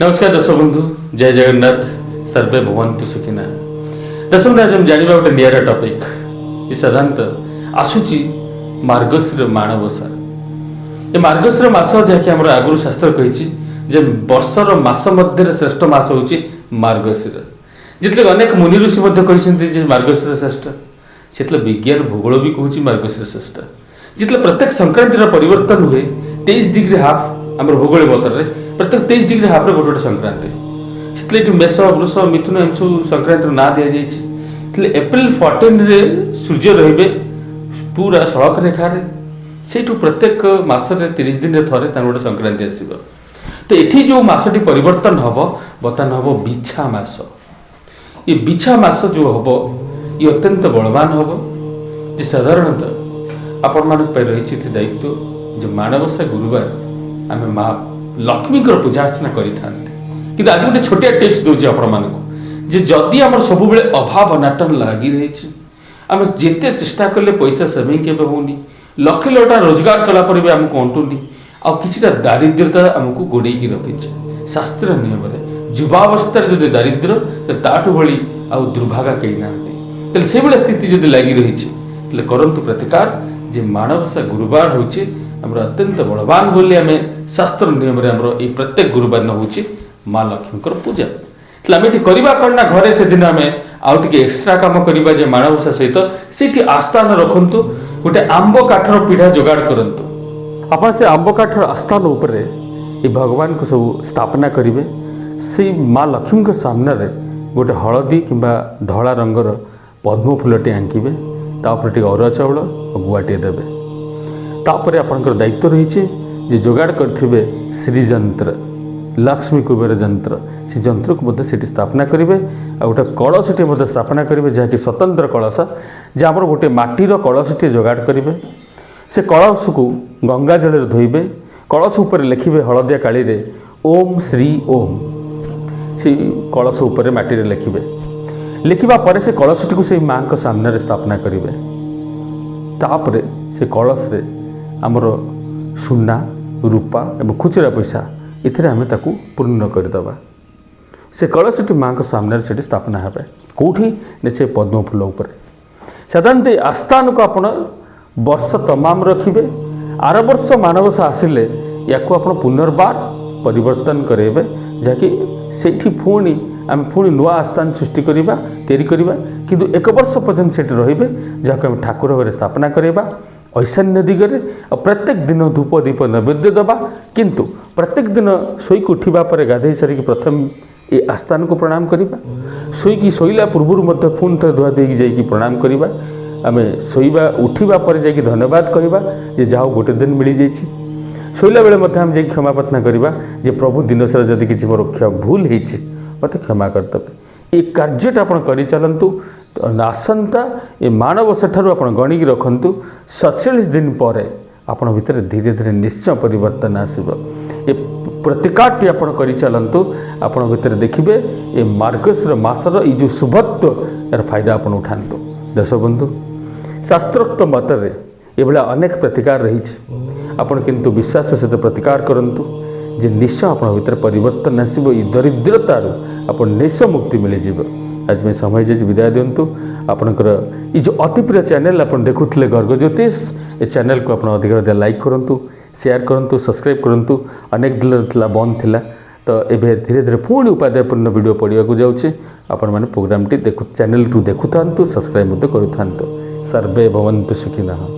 नमस्कार दर्शक बंधु, जय जगन्नाथ। सर्वे भवन्तु सुखिना। दर्शक बंधु, आज हम जानिबा गोटे नियारा टॉपिक ये साधारणतः आसुची मार्गशीर माणबसा। ये मार्गशीर मास जहाँकि आम आगुरी शास्त्र कही जे वर्षर मास मध्य श्रेष्ठ मास हूँ मार्गशीर। जितने अनेक मुनि ऋषि कहते मार्गशीर श्रेष्ठ, से विज्ञान भूगोल भी कहूँ मार्गशीर श्रेष्ठ। जितने प्रत्येक संक्रांति परिवर्तन हुए 23 डिग्री हाफ आम भूगोल बतर प्रत्येक 23 डिग्री हाफ्रे गोटे गोटे संक्रांति से मेष वृष मिथुन एम सब संक्रांति ना दि जाए। एप्रिल 14 सूर्य रे पूरा सड़क रेखार से प्रत्येक मसरे 30 दिन थे गोटे संक्रांति आसो। तो ये जो मसटी परिवर्तन हम बर्तमान हम बिछा मास। ये बिछा मास जो हम ये अत्यंत बलवान हम जे साधारणतः आपण मान रही दायित्व जो माणबसा गुरुवार आम माँ लक्ष्मी पूजा अर्चना करें। कि आज गोटे छोटिया टिप्स दूसरी आपको जदि आम सब अभाव अनाटन लगी रही आम जिते चेष्टा कले पैसा सेविंग के होनी लक्ष लटा रोजगार कलापर भी आमको अंटुनी आ कि दारिद्र्यता आमको गोड़े रखी शास्त्र नियम युवावस्था जब दारिद्र्य ताठू भली आ दुर्भागा कहीं ना से स्थिति जब लगी रही करंतु प्रतिकार जे माणबसा गुरुवार हूँ आमर अत्यंत बलवान बोली आम शास्त्र नियम ये प्रत्येक गुरुवार न हूँ माँ लक्ष्मी पूजा। आम ये करवा कौन ना घरे से दिन आम आउ टे एक्सट्रा कम करवा जे माणबसा सहित से आस्थान रखु गोटे आंब काठर पीढ़ा जोगाड़ करूँ। आप से आंब काठर आस्थान उपर ये भगवान को सब स्थापना करेंगे। से माँ लक्ष्मी के सामने गोटे हलदी कि धला रंगर पद्म फूलटे आंकिबे तापर टे अरुआ चाउल और गुआटे देवे। तापर आपंकर दायित्व रही जे जोगाड़ करथिबे श्रीजंत्र लक्ष्मी कुबेर जंत्र से जंत्र को मध्य स्थापना करेंगे। आ गोटे कलशटे मध्य स्थापना करेंगे जहाँकि स्वतंत्र कलश जहाँ गोटे माटीर कलशटे जोगाड़ करेंगे। से कलश को गंगा जल धोइबे। कलश उपर लिखिबे हलदिया काली रे ओम श्री ओम। से कलश उपर माटी लिखिबे। लिखिबा परे से कलशटी को से माँ के सामने स्थापना करेंगे। तापर से कलश रे आमर सुना रूपा एवं खुचरा पैसा इथे आम पूर्ण करदे। से कलशटी माँ के सामने से स्थापना हे कौटी से पद्म फूल उपर। साधारणतः आस्थान को आप वर्ष तमाम रखिए। आर वर्ष माणबसा आसिले या पुनर्बार परिवर्तन करेंगे जहाँकि से पुणी आम पुणी नुआ आस्थान सृष्टि करवा या किंतु एक वर्ष पर्यंत से रे जहाँ आम ठाकुर घरे स्थापना करवा ऐशान्य दिगरे। प्रत्येक दिन धूप दीप नैवेद्य दबा किंतु प्रत्येक दिन शोक उठा पर गाधे सारिक प्रथम ये आस्थान को प्रणाम करवा। शोक शोला पूर्व पुणी थे धुआ दे जाकि प्रणाम करवा। आम शोवा उठा पर जा धन्यवाद कहवा जे जाओ गोटे दिन मिल जाइए। शोला बेले आम जा क्षमा प्रार्थना करवा जे प्रभु दिन सारा जदि किसी मोर भूल होती मत क्षमा करदेवे। ये कार्यटा आप कर चलतु। आसंता ये माणबसा ठारू आप गणिकी रखु 47 दिन पर आपण भितर धीरे धीरे निश्चय परिवर्तन आसब। ये प्रतिकारटी आप कर चलतु। आपण भितर देखिए ये मार्गशीर मासर ये जो शुभत्व यार फायदा आप उठातु। दर्शक बंधु, शास्त्रोक्त मतरे ये भाया अनेक प्रतिकार रही आपन किंतु विश्वास सहित प्रतिकार करंतु जे निश्चय आप भीतर परिवर्तन आसब। ये दरिद्रतार आप निश्चय मुक्ति मिल जाए। आज में समय जे विदाय दिंतु। आपणकर ये जो अति प्रिय चैनल आप देखुले गर्ग ज्योतिष ये चैनल को आप अधिक लाइक करूँ, शेयर करूँ, सब्सक्राइब करूँ। अनेक दिन बंद थिला तो एबे धीरे धीरे पुणी उपादेयपूर्ण वीडियो पढ़ाक जाऊँचे। आपण मैंने प्रोग्राम टी चैनल टू देखु था, सब्सक्राइब करूँ। सर्वे भवन्तु सुखिनः।